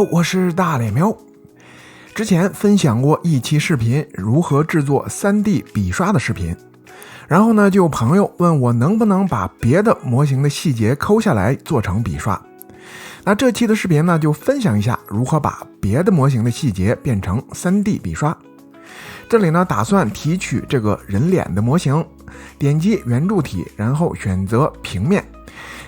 Hello， 我是大脸喵。之前分享过一期视频，如何制作 3D 笔刷的视频。然后呢，就有朋友问我能不能把别的模型的细节抠下来做成笔刷。那这期的视频呢，就分享一下如何把别的模型的细节变成 3D 笔刷。这里呢，打算提取这个人脸的模型，点击圆柱体，然后选择平面，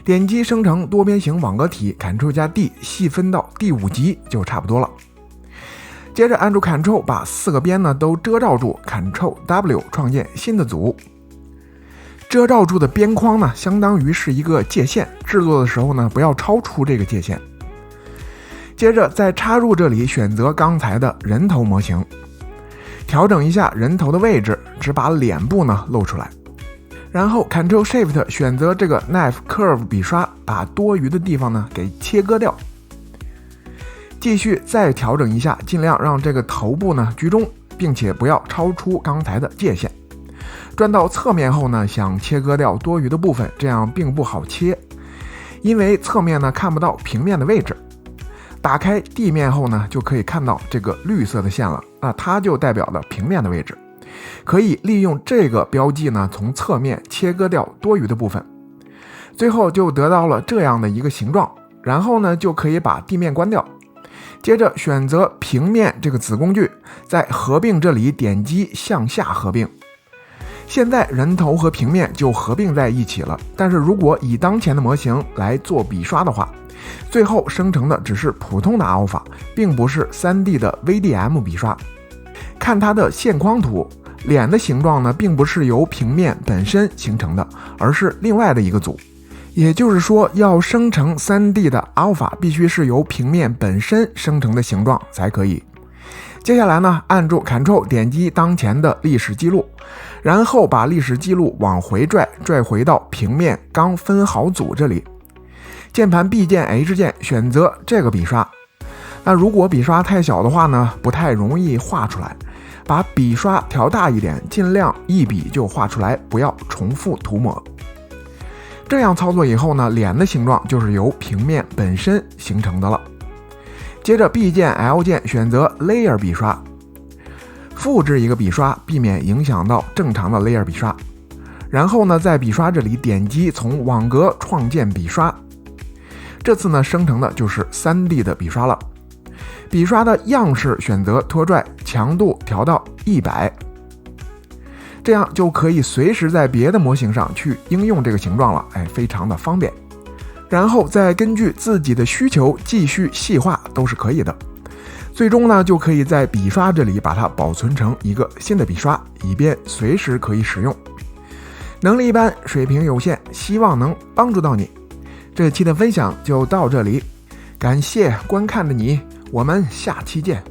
点击生成多边形网格体 Ctrl+D 细分到第5级就差不多了。接着按住 Ctrl 把4个边呢都遮罩住， Ctrl+W 创建新的组。遮罩住的边框呢，相当于是一个界限，制作的时候呢，不要超出这个界限。接着在插入这里选择刚才的人头模型，调整一下人头的位置，只把脸部呢露出来。然后 Ctrl+Shift 选择这个 Knife Curve 笔刷，把多余的地方呢给切割掉。继续再调整一下，尽量让这个头部呢居中，并且不要超出刚才的界限。转到侧面后呢，想切割掉多余的部分，这样并不好切，因为侧面呢看不到平面的位置。打开地面后呢，就可以看到这个绿色的线了，那它就代表了平面的位置。可以利用这个标记呢，从侧面切割掉多余的部分，最后就得到了这样的一个形状。然后呢，就可以把地面关掉。接着选择平面这个子工具，在合并这里点击向下合并。现在人头和平面就合并在一起了，但是如果以当前的模型来做笔刷的话，最后生成的只是普通的 Alpha， 并不是 3D 的 VDM 笔刷。看它的线框图，脸的形状呢，并不是由平面本身形成的，而是另外的一个组。也就是说，要生成 3D 的 Alpha， 必须是由平面本身生成的形状才可以。接下来呢，按住 Ctrl 点击当前的历史记录，然后把历史记录往回拽回到平面刚分好组这里。键盘 B 键 H 键选择这个笔刷。那如果笔刷太小的话呢，不太容易画出来，把笔刷调大一点，尽量一笔就画出来，不要重复涂抹。这样操作以后呢，脸的形状就是由平面本身形成的了。接着 B 键 L 键选择 Layer 笔刷，复制一个笔刷，避免影响到正常的 Layer 笔刷。然后呢，在笔刷这里点击从网格创建笔刷。这次呢，生成的就是 3D 的笔刷了。笔刷的样式选择拖拽，强度调到100，这样就可以随时在别的模型上去应用这个形状了，非常的方便。然后再根据自己的需求继续细化都是可以的。最终呢，就可以在笔刷这里把它保存成一个新的笔刷，以便随时可以使用。能力一般，水平有限，希望能帮助到你。这期的分享就到这里，感谢观看的你，我们下期见。